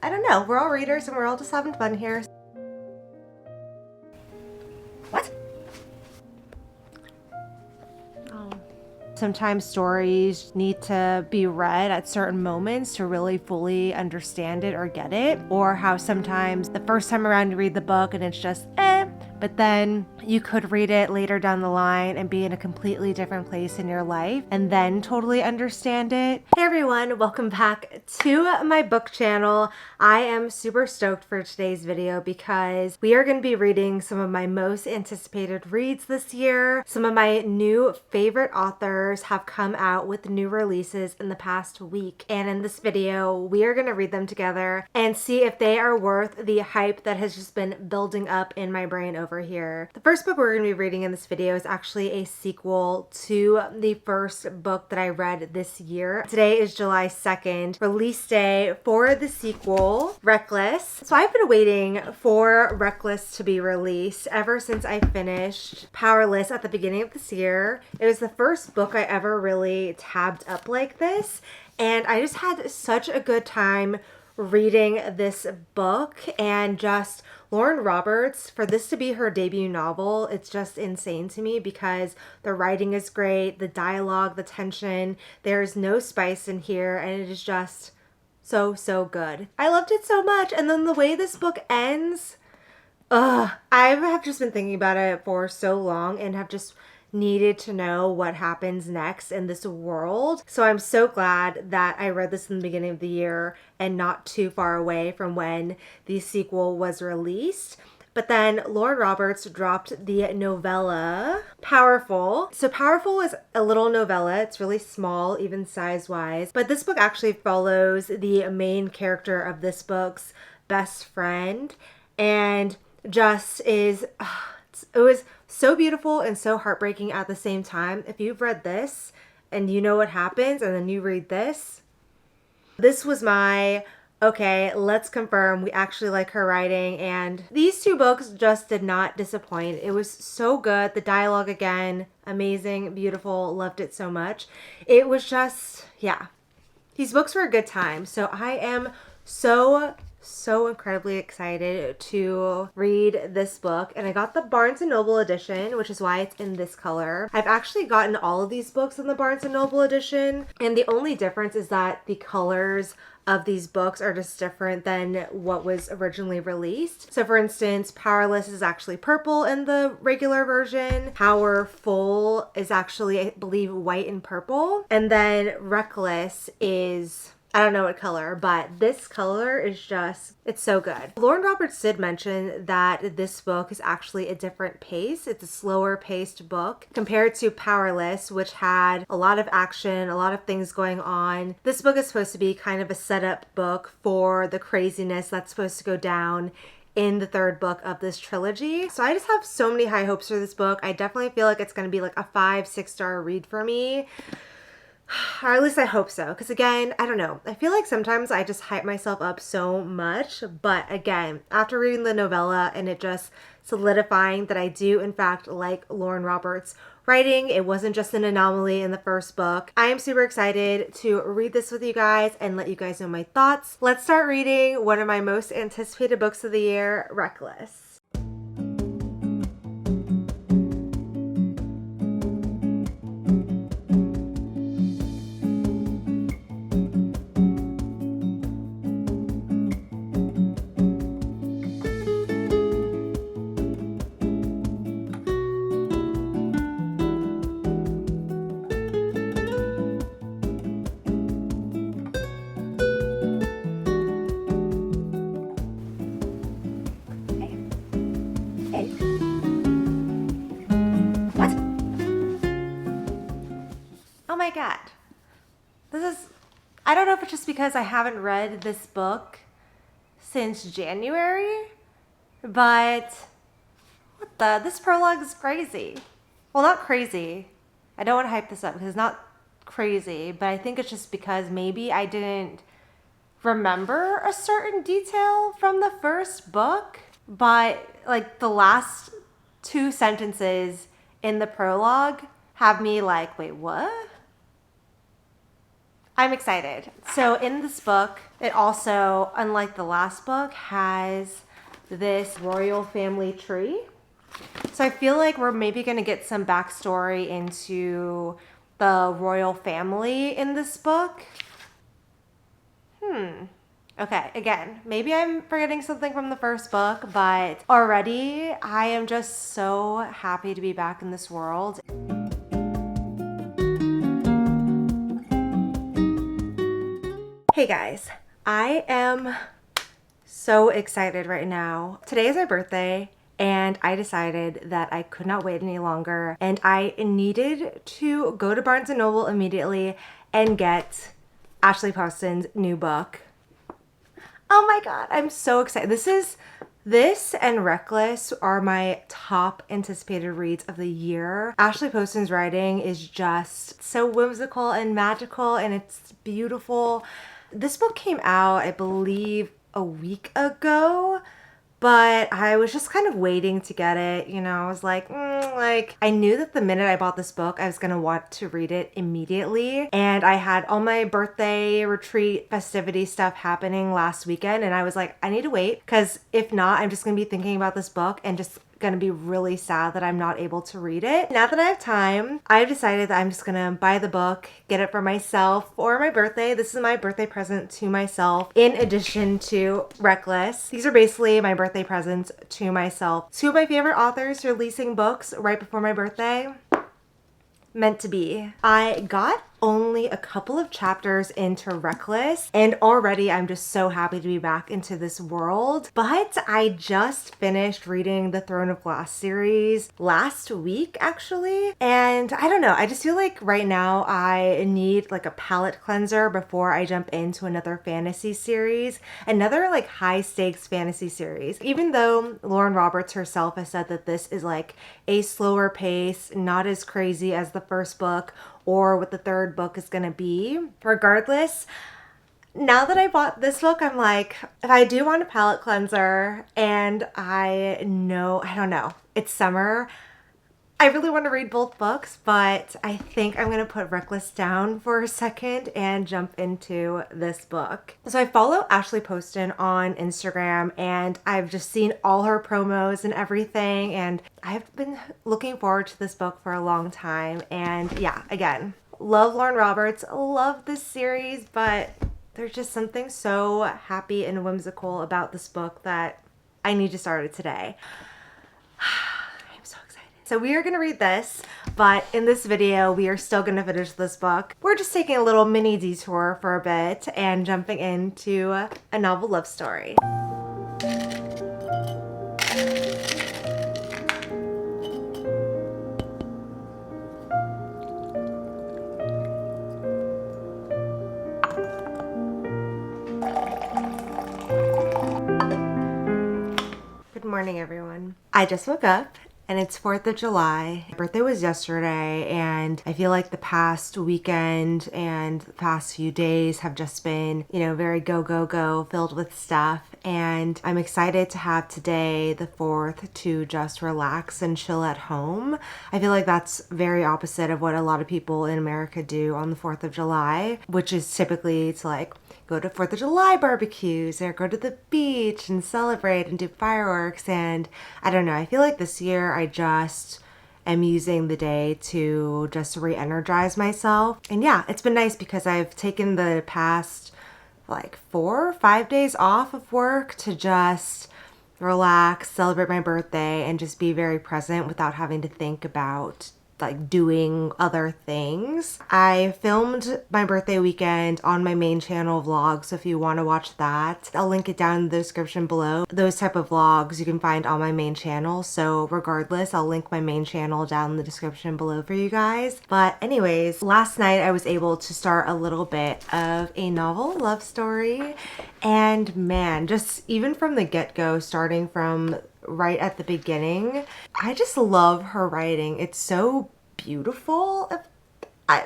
I don't know, we're all readers and we're all just having fun here. What? Oh. Sometimes stories need to be read at certain moments to really fully understand it or get it, or how sometimes the first time around you read the book and it's just but then you could read it later down the line and be in a completely different place in your life and then totally understand it. Hey everyone, welcome back to my book channel. I am super stoked for today's video because we are going to be reading some of my most anticipated reads this year. Some of my new favorite authors have come out with new releases in the past week, and in this video we are going to read them together and see if they are worth the hype that has just been building up in my brain over here. The first book we're going to be reading in this video is actually a sequel to the first book that I read this year. Today is July 2nd, release day for the sequel, Reckless. So I've been waiting for Reckless to be released ever since I finished Powerless at the beginning of this year. It was the first book I ever really tabbed up like this, and I just had such a good time reading this book. And just Lauren Roberts, for this to be her debut novel, it's just insane to me because the writing is great, the dialogue, the tension, there's no spice in here, and it is just so good. I loved it so much. And then the way this book ends, I have just been thinking about it for so long and have just needed to know what happens next in this world. So I'm so glad that I read this in the beginning of the year and not too far away from when the sequel was released. But then Lauren Roberts dropped the novella Powerful. So Powerful is a little novella. It's really small, even size-wise. But this book actually follows the main character of this book's best friend, and just is, it was so beautiful and so heartbreaking at the same time. If you've read this and you know what happens and then you read this was my, okay, let's confirm we actually like her writing. And these two books just did not disappoint. It was so good. The dialogue, again, amazing, beautiful, loved it so much. It was just, yeah, these books were a good time. So I am so incredibly excited to read this book, and I got the Barnes & Noble edition, which is why it's in this color. I've actually gotten all of these books in the Barnes & Noble edition, and the only difference is that the colors of these books are just different than what was originally released. So for instance, Powerless is actually purple in the regular version. Powerful is actually, I believe, white and purple. And then Reckless is, I don't know what color, but this color is just, it's so good. Lauren Roberts did mention that this book is actually a different pace. It's a slower paced book compared to Powerless, which had a lot of action, a lot of things going on. This book is supposed to be kind of a setup book for the craziness that's supposed to go down in the third book of this trilogy. So I just have so many high hopes for this book. I definitely feel like it's going to be like a 5-6 star read for me. Or at least I hope so. Because again, I don't know. I feel like sometimes I just hype myself up so much. But again, after reading the novella and it just solidifying that I do in fact like Lauren Roberts' writing, it wasn't just an anomaly in the first book. I am super excited to read this with you guys and let you guys know my thoughts. Let's start reading one of my most anticipated books of the year, Reckless. What? Oh my god. This is, I don't know if it's just because I haven't read this book since January, but what the, this prologue is crazy. Well, not crazy. I don't want to hype this up because it's not crazy, but I think it's just because maybe I didn't remember a certain detail from the first book, but like the last 2 sentences in the prologue have me like, wait, what? I'm excited. So in this book, It also, unlike the last book, has this royal family tree. So I feel like we're maybe going to get some backstory into the royal family in this book. Okay, again, maybe I'm forgetting something from the first book, but already I am just so happy to be back in this world. Hey guys, I am so excited right now. Today is my birthday, and I decided that I could not wait any longer, and I needed to go to Barnes & Noble immediately and get Ashley Poston's new book. Oh my god, I'm so excited. This and Reckless are my top anticipated reads of the year. Ashley Poston's writing is just so whimsical and magical, and it's beautiful. This book came out, I believe, a week ago, but I was just kind of waiting to get it. You know, I was like, I knew that the minute I bought this book, I was gonna want to read it immediately. And I had all my birthday retreat festivity stuff happening last weekend, and I was like, I need to wait, because if not, I'm just gonna be thinking about this book and just gonna be really sad that I'm not able to read it. Now that I have time, I've decided that I'm just gonna buy the book, get it for myself for my birthday. This is my birthday present to myself, in addition to Reckless. These are basically my birthday presents to myself. Two of my favorite authors releasing books right before my birthday. Meant to be. I got only a couple of chapters into Reckless, and already I'm just so happy to be back into this world. But I just finished reading the Throne of Glass series last week, actually, and I don't know, I just feel like right now I need like a palate cleanser before I jump into another fantasy series, another like high stakes fantasy series. Even though Lauren Roberts herself has said that this is like a slower pace, not as crazy as the first book or what the third book is gonna be. Regardless, now that I bought this book, I'm like, if I do want a palate cleanser and I know, I don't know, it's summer, I really want to read both books, but I think I'm going to put Reckless down for a second and jump into this book. So I follow Ashley Poston on Instagram, and I've just seen all her promos and everything, and I've been looking forward to this book for a long time. And yeah, again, love Lauren Roberts, love this series, but there's just something so happy and whimsical about this book that I need to start it today. So we are going to read this, but in this video, we are still going to finish this book. We're just taking a little mini detour for a bit and jumping into a novel love story. Good morning, everyone. I just woke up. And it's 4th of July. My birthday was yesterday, and I feel like the past weekend and the past few days have just been, you know, very go, go, go, filled with stuff. And I'm excited to have today, the 4th, to just relax and chill at home. I feel like that's very opposite of what a lot of people in America do on the 4th of July, which is typically to like go to 4th of July barbecues or go to the beach and celebrate and do fireworks. And I don't know, I feel like this year I just am using the day to just re-energize myself. And yeah, it's been nice because I've taken the past like 4 or 5 days off of work to just relax, celebrate my birthday, and just be very present without having to think about like doing other things. I filmed my birthday weekend on my main channel vlog, so if you want to watch that, I'll link it down in the description below. Those type of vlogs you can find on my main channel, so regardless, I'll link my main channel down in the description below for you guys. But anyways, last night I was able to start a little bit of a novel love story, and man, just even from the get-go, starting from right at the beginning, I just love her writing. It's so beautiful.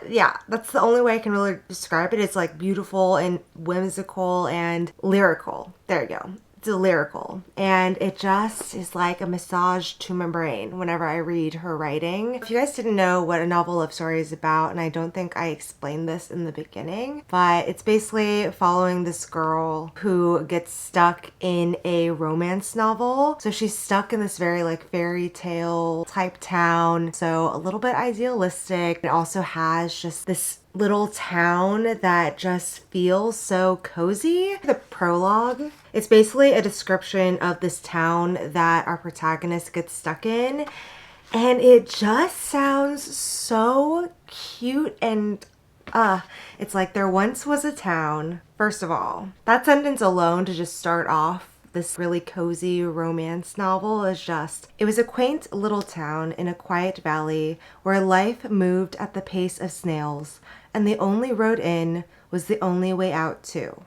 Yeah, that's the only way I can really describe it. It's like beautiful and whimsical and lyrical. There you go. lyrical, and it just is like a massage to my brain whenever I read her writing. If you guys didn't know what a novel love story is about, and I don't think I explained this in the beginning, but it's basically following this girl who gets stuck in a romance novel. So she's stuck in this very like fairy tale type town, so a little bit idealistic. It also has just this little town that just feels so cozy. The prologue, it's basically a description of this town that our protagonist gets stuck in, and it just sounds so cute. And it's like, there once was a town. First of all, that sentence alone to just start off this really cozy romance novel is just, it was a quaint little town in a quiet valley where life moved at the pace of snails, and the only road in was the only way out too.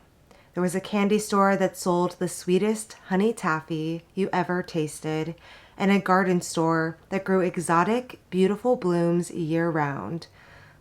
There was a candy store that sold the sweetest honey taffy you ever tasted, and a garden store that grew exotic, beautiful blooms year round.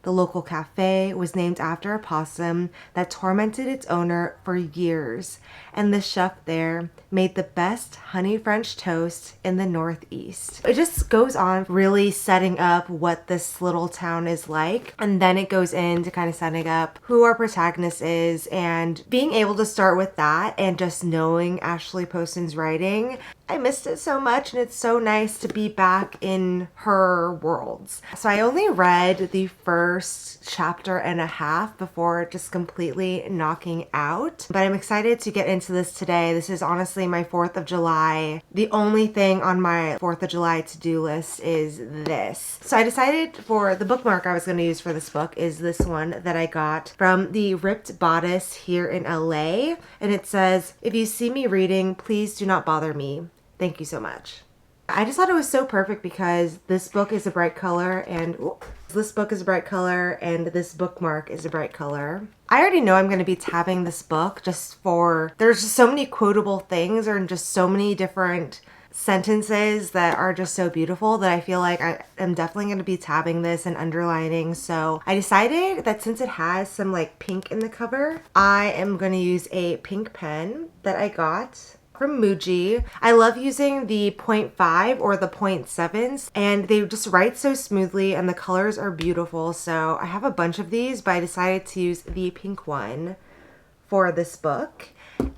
The local cafe was named after a possum that tormented its owner for years, and the chef there made the best honey French toast in the Northeast. It just goes on really setting up what this little town is like, and then it goes into kind of setting up who our protagonist is, and being able to start with that and just knowing Ashley Poston's writing. I missed it so much, and it's so nice to be back in her worlds. So I only read the first chapter and a half before just completely knocking out, but I'm excited to get into this today. This is honestly my 4th of July. The only thing on my 4th of July to-do list is this. So I decided for the bookmark I was going to use for this book is this one that I got from the Ripped Bodice here in LA, and it says, "If you see me reading, please do not bother me. Thank you so much." I just thought it was so perfect because this book is a bright color, and this book is a bright color, and this bookmark is a bright color. I already know I'm going to be tabbing this book just for, there's just so many quotable things and just so many different sentences that are just so beautiful that I feel like I am definitely going to be tabbing this and underlining. So I decided that since it has some like pink in the cover, I am going to use a pink pen that I got from Muji. I love using the 0.5 or the 0.7s, and they just write so smoothly and the colors are beautiful. So I have a bunch of these, but I decided to use the pink one for this book.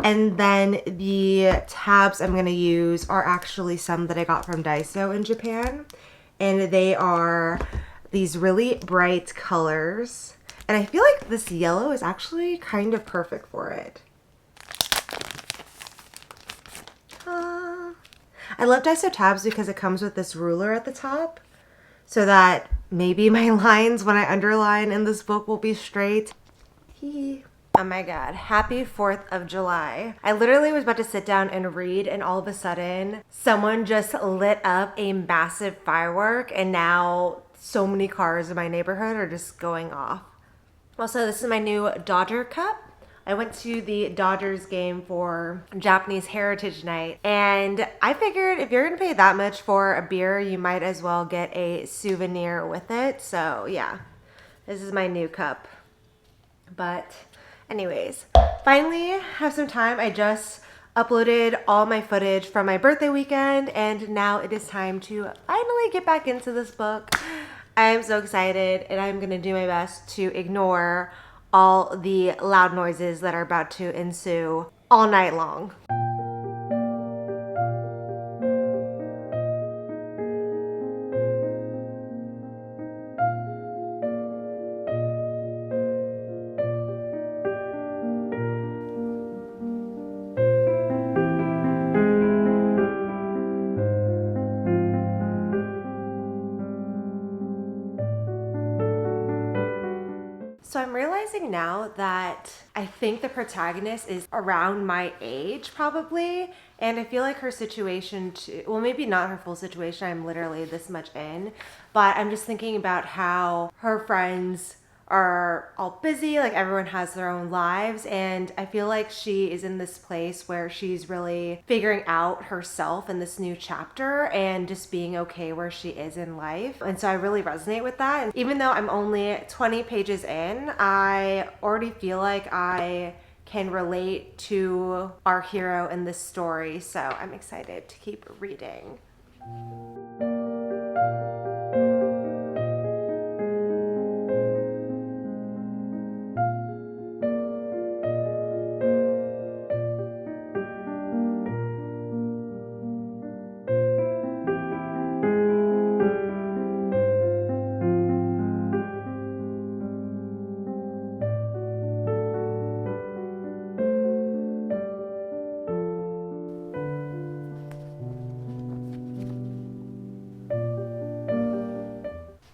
And then the tabs I'm going to use are actually some that I got from Daiso in Japan, and they are these really bright colors, and I feel like this yellow is actually kind of perfect for it. I love Daiso tabs because it comes with this ruler at the top so that maybe my lines when I underline in this book will be straight. Oh my god, happy 4th of July. I literally was about to sit down and read, and all of a sudden someone just lit up a massive firework, and now so many cars in my neighborhood are just going off. Also, this is my new Dodger cup. I went to the Dodgers game for Japanese Heritage Night, and I figured if you're gonna pay that much for a beer, you might as well get a souvenir with it. So yeah, this is my new cup. But anyways, finally have some time. I just uploaded all my footage from my birthday weekend, and now it is time to finally get back into this book. I am so excited, and I'm gonna do my best to ignore all the loud noises that are about to ensue all night long. So I'm realizing now that I think the protagonist is around my age probably, and I feel like her situation too, well, maybe not her full situation, I'm literally this much in, but I'm just thinking about how her friends are all busy, like everyone has their own lives, and I feel like she is in this place where she's really figuring out herself in this new chapter and just being okay where she is in life. And so I really resonate with that. And even though I'm only 20 pages in, I already feel like I can relate to our hero in this story. So I'm excited to keep reading.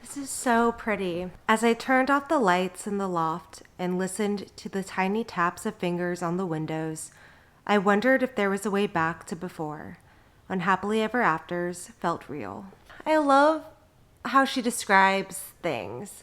This is so pretty. As I turned off the lights in the loft and listened to the tiny taps of fingers on the windows, I wondered if there was a way back to before, when happily ever afters felt real. I love how she describes things.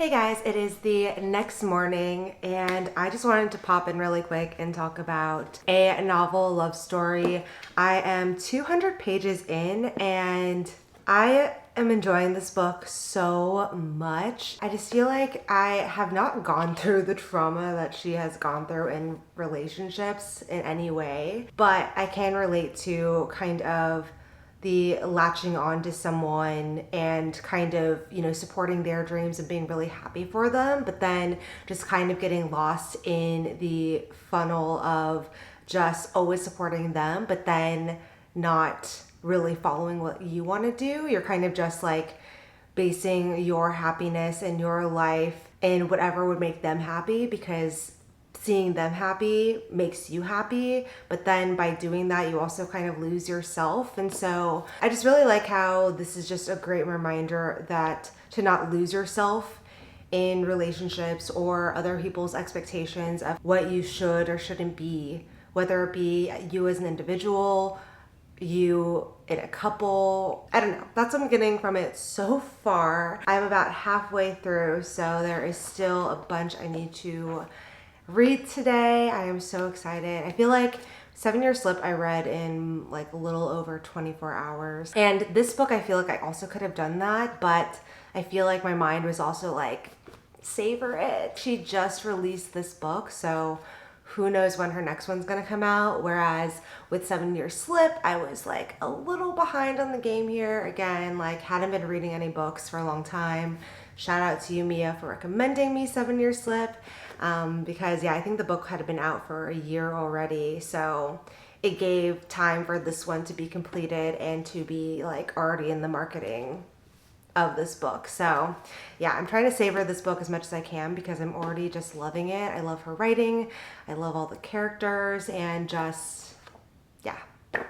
Hey guys, it is the next morning and I just wanted to pop in really quick and talk about a novel love story. I am 200 pages in and I am enjoying this book so much. I just feel like I have not gone through the trauma that she has gone through in relationships in any way, but I can relate to kind of the latching on to someone and kind of, supporting their dreams and being really happy for them, but then just kind of getting lost in the funnel of just always supporting them, but then not really following what you want to do. You're kind of just like basing your happiness and your life in whatever would make them happy because seeing them happy makes you happy, but then by doing that you also kind of lose yourself. And so I just really like how this is just a great reminder that to not lose yourself in relationships or other people's expectations of what you should or shouldn't be, whether it be you as an individual, you in a couple. I don't know. That's what I'm getting from it so far. I'm about halfway through, so there is still a bunch I need to read today. I am so excited. I feel like 7 Year Slip I read in like a little over 24 hours. And this book I feel like I also could have done that, but I feel like my mind was also like, savor it. She just released this book, so who knows when her next one's gonna come out. Whereas with 7 Year Slip, I was like a little behind on the game here. Again, like hadn't been reading any books for a long time. Shout out to you, Mia, for recommending me 7 Year Slip. Because I think the book had been out for a year already. So it gave time for this one to be completed and to be like already in the marketing of this book. So I'm trying to savor this book as much as I can because I'm already just loving it. I love her writing. I love all the characters and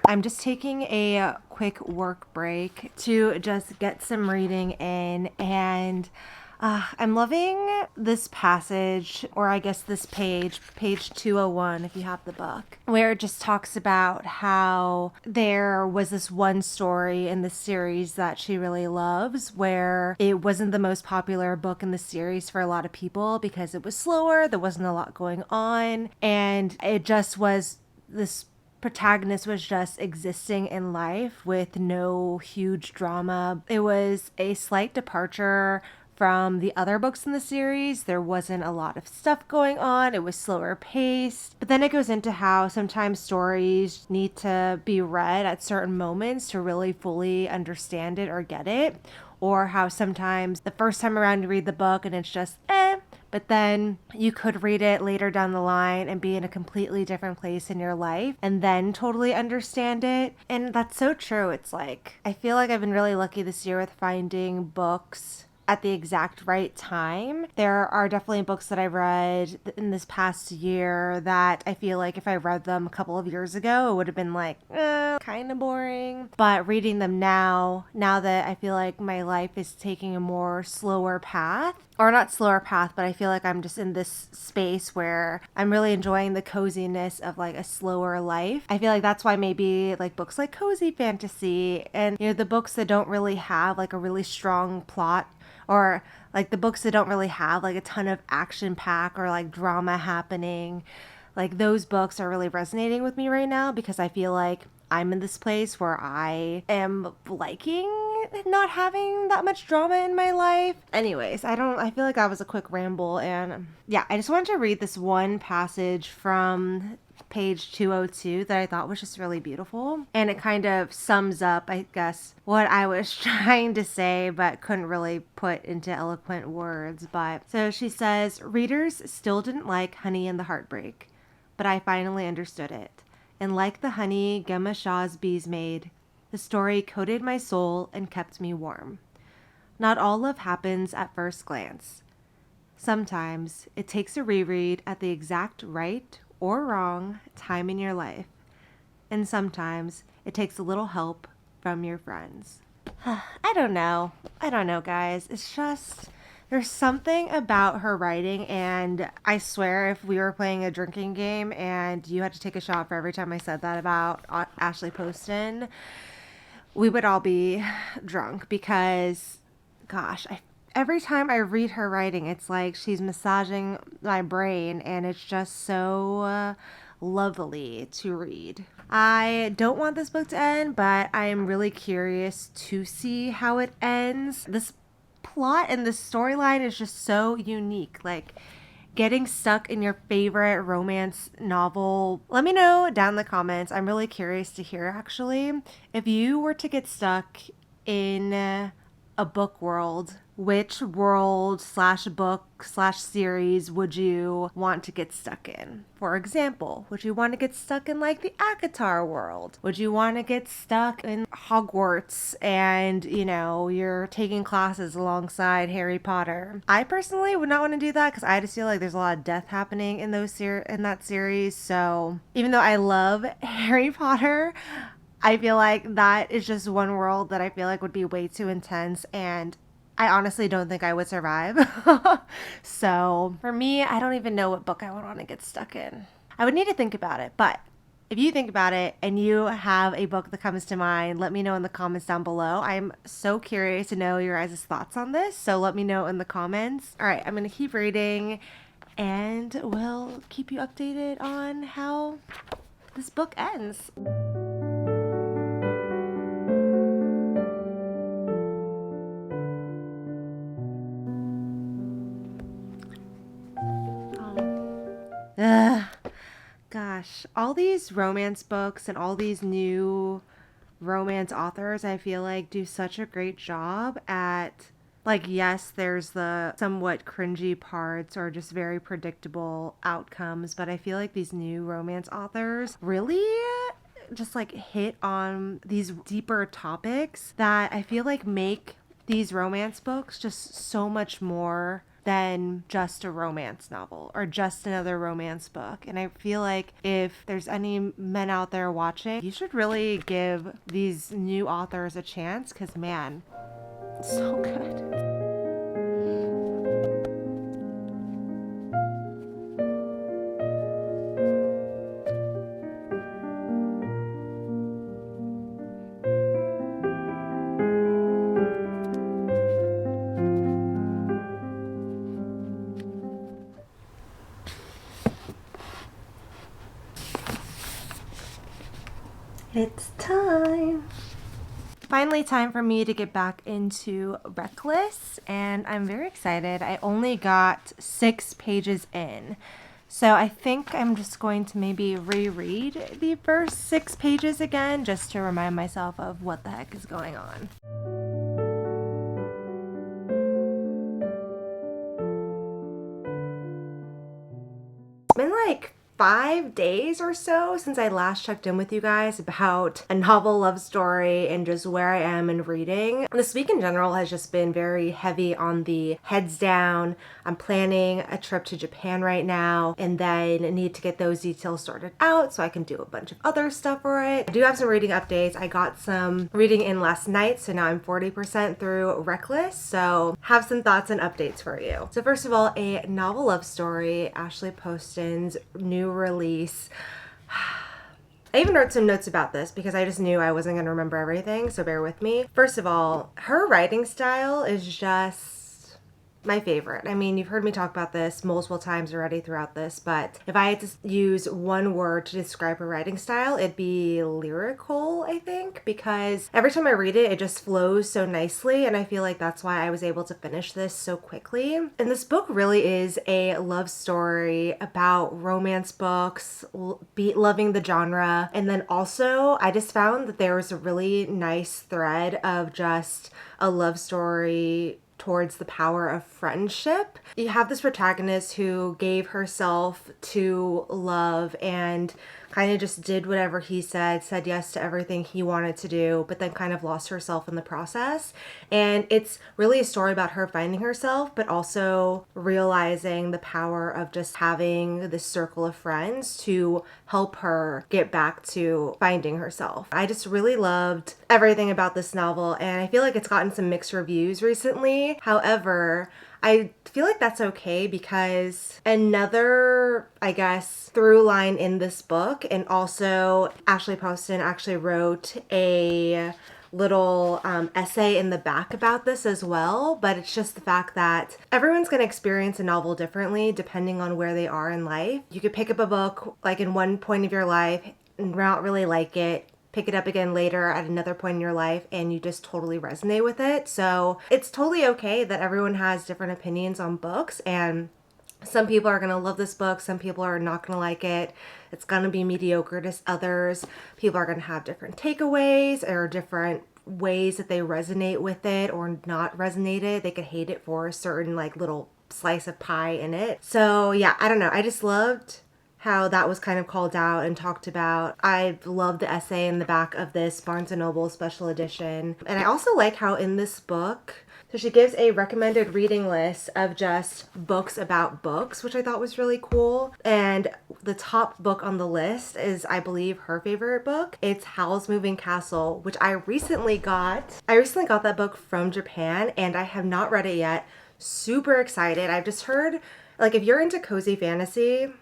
I'm just taking a quick work break to just get some reading in, and I'm loving this passage, or I guess this page 201 if you have the book, where it just talks about how there was this one story in the series that she really loves where it wasn't the most popular book in the series for a lot of people because it was slower, there wasn't a lot going on, and it just was this protagonist was just existing in life with no huge drama. It was a slight departure from the other books in the series. There wasn't a lot of stuff going on. It was slower paced. But then it goes into how sometimes stories need to be read at certain moments to really fully understand it or get it. Or how sometimes the first time around you read the book and it's just but then you could read it later down the line and be in a completely different place in your life and then totally understand it. And that's so true. It's like, I feel like I've been really lucky this year with finding books at the exact right time. There are definitely books that I read in this past year that I feel like if I read them a couple of years ago, it would have been like, kind of boring. But reading them now that I feel like my life is taking a more slower path, or not slower path, but I feel like I'm just in this space where I'm really enjoying the coziness of like a slower life. I feel like that's why maybe like books like cozy fantasy and the books that don't really have like a really strong plot, or like the books that don't really have like a ton of action pack or like drama happening, like those books are really resonating with me right now because I feel like I'm in this place where I am liking not having that much drama in my life. Anyways, I feel like that was a quick ramble, and yeah, I just wanted to read this one passage from page 202 that I thought was just really beautiful. And it kind of sums up, I guess, what I was trying to say but couldn't really put into eloquent words. But so she says, readers still didn't like Honey and the Heartbreak, but I finally understood it. And like the honey Gemma Shaw's bees made, the story coated my soul and kept me warm. Not all love happens at first glance. Sometimes it takes a reread at the exact right or wrong time in your life. And sometimes it takes a little help from your friends. I don't know, guys. It's just, there's something about her writing, and I swear if we were playing a drinking game and you had to take a shot for every time I said that about Ashley Poston, we would all be drunk because, gosh, every time I read her writing, it's like she's massaging my brain, and it's just so lovely to read. I don't want this book to end, but I am really curious to see how it ends. This plot and the storyline is just so unique. Like, getting stuck in your favorite romance novel. Let me know down in the comments. I'm really curious to hear, actually. If you were to get stuck in a book world, which world / book / series would you want to get stuck in? For example, would you want to get stuck in like the ACOTAR world? Would you want to get stuck in Hogwarts and, you know, you're taking classes alongside Harry Potter? I personally would not want to do that because I just feel like there's a lot of death happening in in that series. So even though I love Harry Potter, I feel like that is just one world that I feel like would be way too intense, and I honestly don't think I would survive. So for me, I don't even know what book I would want to get stuck in. I would need to think about it, but if you think about it and you have a book that comes to mind, let me know in the comments down below. I'm so curious to know your guys' thoughts on this, so let me know in the comments. All right, I'm going to keep reading, and we'll keep you updated on how this book ends. Ugh, gosh, all these romance books and all these new romance authors, I feel like, do such a great job at, like, yes, there's the somewhat cringy parts or just very predictable outcomes, but I feel like these new romance authors really just like hit on these deeper topics that I feel like make these romance books just so much more than just a romance novel or just another romance book. And I feel like if there's any men out there watching, you should really give these new authors a chance because, man, it's so good. It's time. Finally, time for me to get back into Reckless, and I'm very excited. I only got 6 pages in, so I think I'm just going to maybe reread the first 6 pages again just to remind myself of what the heck is going on. It's been like 5 days or so since I last checked in with you guys about a novel love story and just where I am in reading. This week in general has just been very heavy on the heads down. I'm planning a trip to Japan right now and then need to get those details sorted out so I can do a bunch of other stuff for it. I do have some reading updates. I got some reading in last night, so now I'm 40% through Reckless, so have some thoughts and updates for you. So first of all, a novel love story, Ashley Poston's new release. I even wrote some notes about this because I just knew I wasn't going to remember everything, so bear with me. First of all, her writing style is just my favorite. I mean, you've heard me talk about this multiple times already throughout this, but if I had to use one word to describe her writing style, it'd be lyrical, I think, because every time I read it, it just flows so nicely, and I feel like that's why I was able to finish this so quickly. And this book really is a love story about romance books, loving the genre, and then also I just found that there was a really nice thread of just a love story towards the power of friendship. You have this protagonist who gave herself to love and kind of just did whatever he said yes to everything he wanted to do, but then kind of lost herself in the process. And it's really a story about her finding herself, but also realizing the power of just having this circle of friends to help her get back to finding herself. I just really loved everything about this novel, and I feel like it's gotten some mixed reviews recently. However, I feel like that's okay because another, I guess, through line in this book, and also Ashley Poston actually wrote a little essay in the back about this as well, but it's just the fact that everyone's going to experience a novel differently depending on where they are in life. You could pick up a book like in one point of your life and not really like it, pick it up again later at another point in your life, and you just totally resonate with it. So it's totally okay that everyone has different opinions on books, and some people are going to love this book, some people are not going to like it. It's going to be mediocre to others. People are going to have different takeaways or different ways that they resonate with it or not resonate it. They could hate it for a certain like little slice of pie in it. So yeah, I don't know. I just loved how that was kind of called out and talked about. I love the essay in the back of this Barnes & Noble special edition. And I also like how in this book, so she gives a recommended reading list of just books about books, which I thought was really cool. And the top book on the list is, I believe, her favorite book. It's Howl's Moving Castle, which I recently got. I recently got that book from Japan, and I have not read it yet. Super excited. I've just heard, like, if you're into cozy fantasy,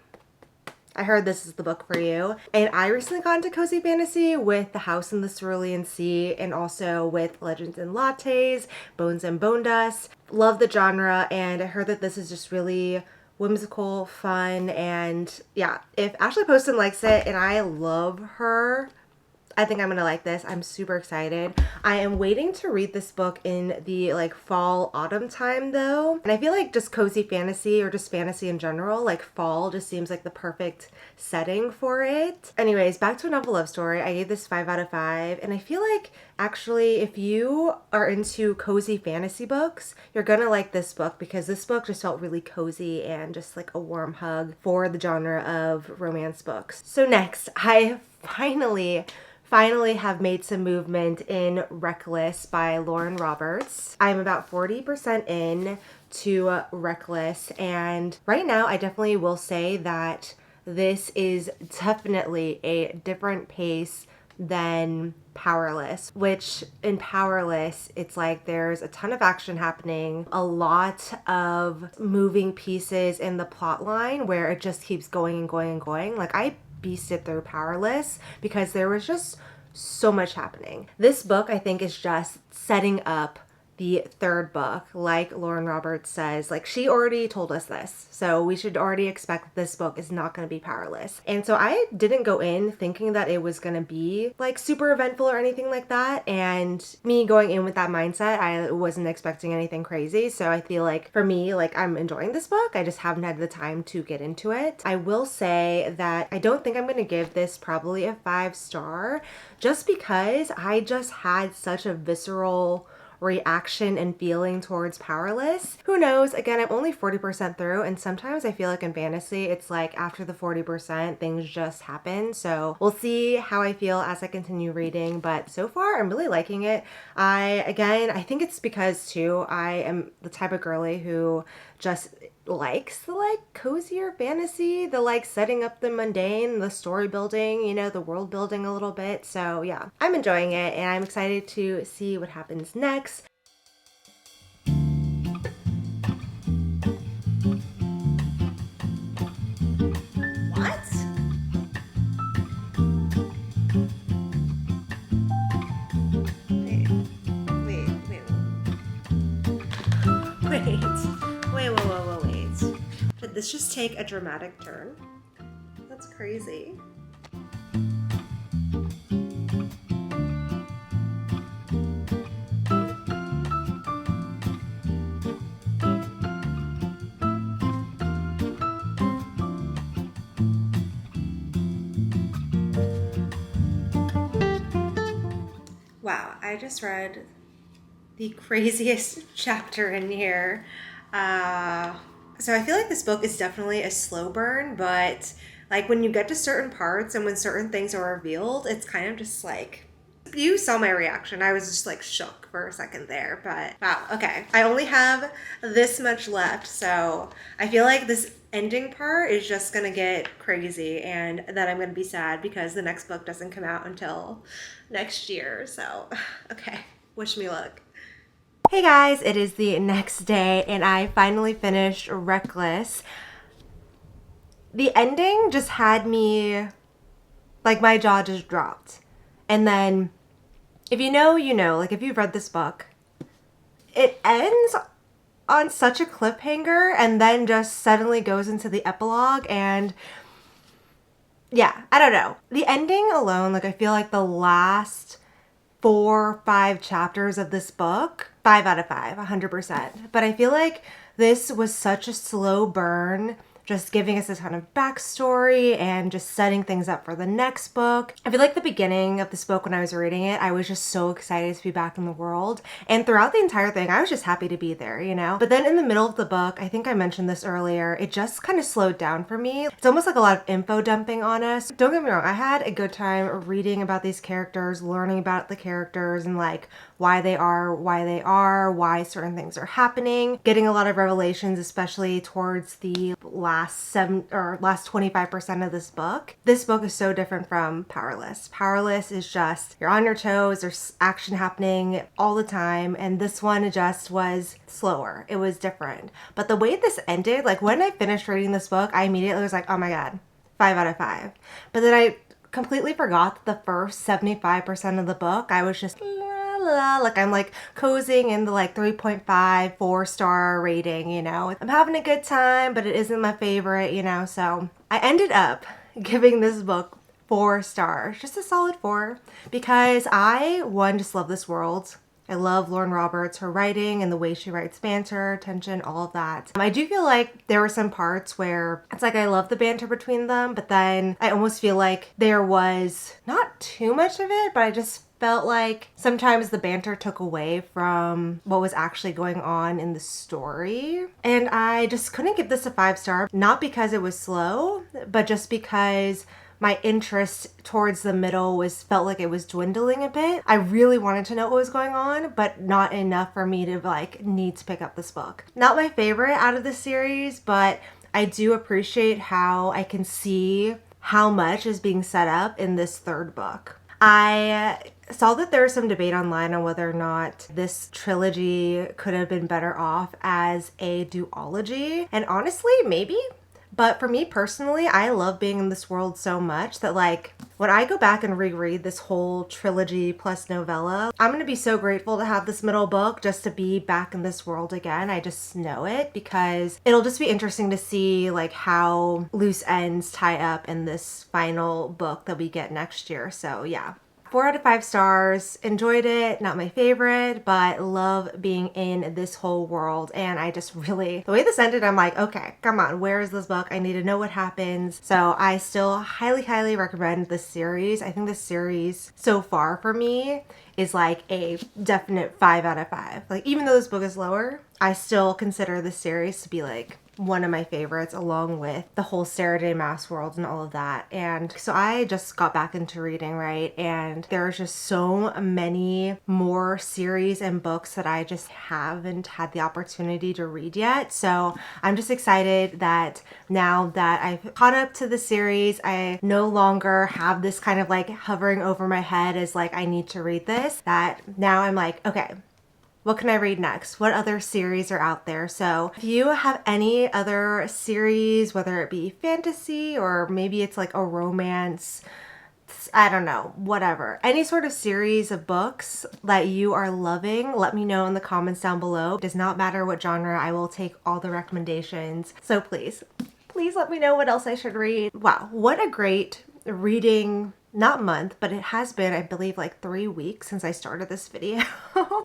I heard this is the book for you. And I recently got into cozy fantasy with The House in the Cerulean Sea and also with Legends and Lattes, Bones and Bone Dust. Love the genre, and I heard that this is just really whimsical, fun, and yeah, if Ashley Poston likes it and I love her, I think I'm gonna like this. I'm super excited. I am waiting to read this book in the like fall autumn time though. And I feel like just cozy fantasy or just fantasy in general, like fall just seems like the perfect setting for it. Anyways, back to A Novel Love Story. I gave this 5 out of 5. And I feel like actually if you are into cozy fantasy books, you're gonna like this book because this book just felt really cozy and just like a warm hug for the genre of romance books. So next, I finally have made some movement in Reckless by Lauren Roberts. I'm about 40% in to Reckless, and right now I definitely will say that this is definitely a different pace than Powerless, which in Powerless, it's like there's a ton of action happening, a lot of moving pieces in the plot line where it just keeps going and going and going. Like I beasted through Powerless because there was just so much happening. This book, I think, is just setting up the third book, like Lauren Roberts says. Like, she already told us this, so we should already expect that this book is not going to be Powerless. And so I didn't go in thinking that it was going to be like super eventful or anything like that, and me going in with that mindset, I wasn't expecting anything crazy. So I feel like for me, like, I'm enjoying this book. I just haven't had the time to get into it. I will say that I don't think I'm going to give this probably a 5-star, just because I just had such a visceral reaction and feeling towards Powerless. Who knows? Again, I'm only 40% through, and sometimes I feel like in fantasy, it's like after the 40%, things just happen. So we'll see how I feel as I continue reading, but so far I'm really liking it. I think it's because too, I am the type of girly who just likes the like cozier fantasy, the like setting up the mundane, the story building, you know, the world building a little bit. So yeah, I'm enjoying it and I'm excited to see what happens next. What? Wait. Wait. Did this just take a dramatic turn? That's crazy. Wow, I just read the craziest chapter in here. So I feel like this book is definitely a slow burn, but like when you get to certain parts and when certain things are revealed, it's kind of just like, you saw my reaction. I was just like shook for a second there, but wow, okay. I only have this much left, so I feel like this ending part is just gonna get crazy and then I'm gonna be sad because the next book doesn't come out until next year. So, okay, wish me luck. Hey guys, it is the next day and I finally finished Reckless. The ending just had me, like my jaw just dropped. And then, if you know, you know, like if you've read this book, it ends on such a cliffhanger and then just suddenly goes into the epilogue and yeah, I don't know. The ending alone, like I feel like the last 4 or 5 chapters of this book, 5 out of 5, 100%. But I feel like this was such a slow burn, just giving us this kind of backstory and just setting things up for the next book. I feel like the beginning of this book when I was reading it, I was just so excited to be back in the world. And throughout the entire thing, I was just happy to be there, you know? But then in the middle of the book, I think I mentioned this earlier, it just kind of slowed down for me. It's almost like a lot of info dumping on us. Don't get me wrong, I had a good time reading about these characters, learning about the characters and like why they are, why certain things are happening, getting a lot of revelations, especially towards the last 25% of this book. This book is so different from Powerless. Powerless is just, you're on your toes, there's action happening all the time, and this one just was slower. It was different. But the way this ended, like when I finished reading this book, I immediately was like, oh my God, 5 out of 5. But then I completely forgot that the first 75% of the book, I was just like I'm like cozying in the like 3.5 4-star rating, you know. I'm having a good time, but it isn't my favorite, you know. So I ended up giving this book 4 stars, just a solid 4, because I just love this world. I love Lauren Roberts, her writing and the way she writes banter, tension, all of that. I do feel like there were some parts where it's like I love the banter between them, but then I almost feel like there was not too much of it, but I just felt like sometimes the banter took away from what was actually going on in the story. And I just couldn't give this a 5-star, not because it was slow, but just because my interest towards the middle felt like it was dwindling a bit. I really wanted to know what was going on, but not enough for me to like need to pick up this book. Not my favorite out of the series, but I do appreciate how I can see how much is being set up in this 3rd book. I saw that there was some debate online on whether or not this trilogy could have been better off as a duology. And honestly, maybe. But for me personally, I love being in this world so much that like when I go back and reread this whole trilogy plus novella, I'm going to be so grateful to have this middle book just to be back in this world again. I just know it because it'll just be interesting to see like how loose ends tie up in this final book that we get next year. So yeah. 4 out of 5 stars. Enjoyed it. Not my favorite, but love being in this whole world. And I just really, the way this ended, I'm like, okay, come on, where is this book? I need to know what happens. So I still highly, highly recommend this series. I think this series so far for me is like a definite 5 out of 5. Like even though this book is lower, I still consider this series to be like one of my favorites, along with the whole Sarah J. Maas world and all of that. And so I just got back into reading, right? And there's just so many more series and books that I just haven't had the opportunity to read yet. So I'm just excited that now that I've caught up to the series, I no longer have this kind of like hovering over my head as like, I need to read this, that now I'm like, okay, what can I read next? What other series are out there? So if you have any other series, whether it be fantasy or maybe it's like a romance I don't know, whatever. Any sort of series of books that you are loving, let me know in the comments down below. It does not matter what genre, I will take all the recommendations. So please let me know what else I should read. Wow, what a great reading, not month, but it has been, I believe, like 3 weeks since I started this video.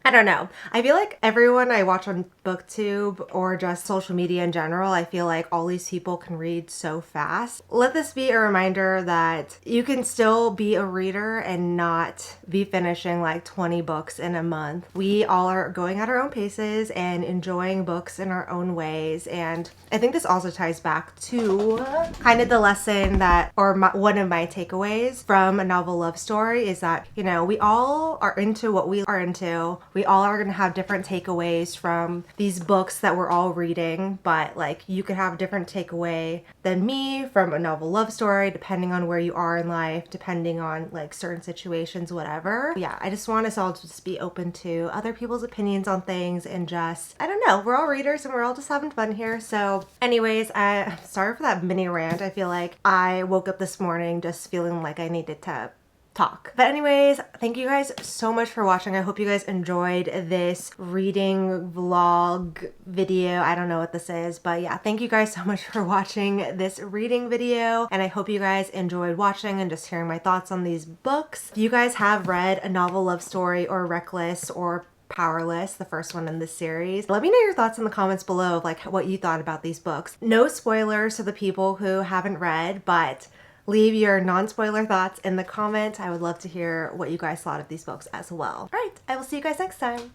I don't know. I feel like everyone I watch on BookTube or just social media in general, I feel like all these people can read so fast. Let this be a reminder that you can still be a reader and not be finishing like 20 books in a month. We all are going at our own paces and enjoying books in our own ways. And I think this also ties back to kind of the lesson that, or one of my takeaways from a novel love story is that, you know, we all are into what we are into. We all are going to have different takeaways from these books that we're all reading, but like you could have a different takeaway than me from a novel love story, depending on where you are in life, depending on like certain situations, whatever. Yeah, I just want us all to just be open to other people's opinions on things and just, I don't know, we're all readers and we're all just having fun here. So anyways, I'm sorry for that mini rant. I feel like I woke up this morning just feeling like I needed to talk. But anyways, thank you guys so much for watching. I hope you guys enjoyed this reading vlog video. I don't know what this is, but yeah, thank you guys so much for watching this reading video. And I hope you guys enjoyed watching and just hearing my thoughts on these books. If you guys have read a novel love story or Reckless or Powerless, the first one in this series, let me know your thoughts in the comments below of like what you thought about these books. No spoilers to the people who haven't read, but leave your non-spoiler thoughts in the comments. I would love to hear what you guys thought of these books as well. All right, I will see you guys next time.